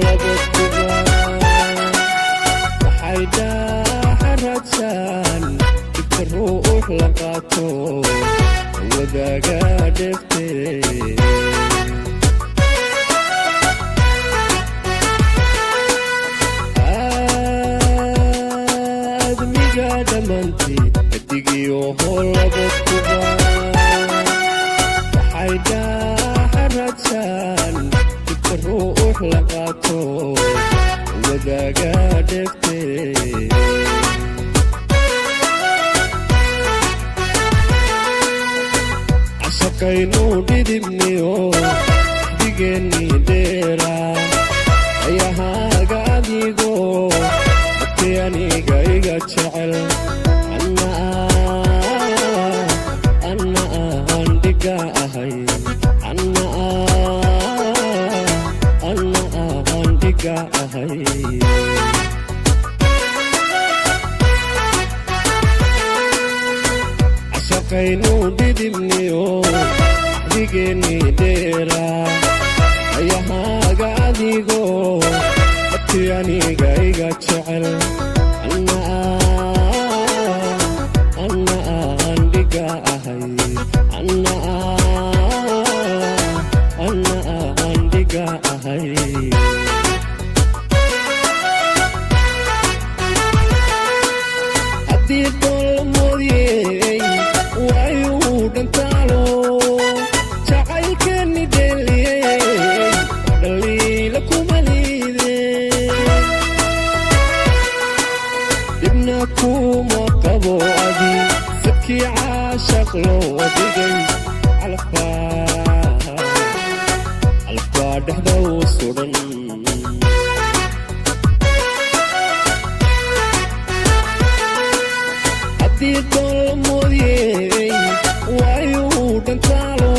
labadkuba waxay dhaxaraadsan dhibka ruux la qaato wadaaga dheeftee aadmiga dhammaantii xidigiyo labadkuba waxay dhaxaraadsan dhibka ruux la qaato wadaaga dheeftee ashaqaynu dhidibniyo digeenni dheera ayahaaga adigo markii aniga iga jecel anna aan dhiga ahay anna aan dhiga ahay ashaqaynu dhidibniyo digeenni dheera ayahaaga adigo markii aniga iga jecel anna aan dhiga ahay anna aan dhiga ahay haddii dolmoodiyey waayuu dhantaalo jacaylkeeni dheeliyey dhaliila kuma liide dhibna kuma qabo adi sadkii caashaq loo dhigay calafbaa dhexda u sudan haddii dolmoodiyey waayuu dhantaalo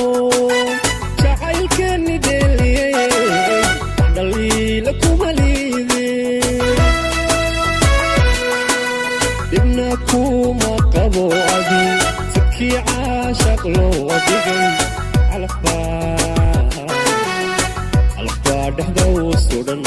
jacaylkeeni dheeliyey dhaliila kuma liide dhibna kuma qabo adi sadkii caashaq loo dhigay calafbaa dhexda u sudan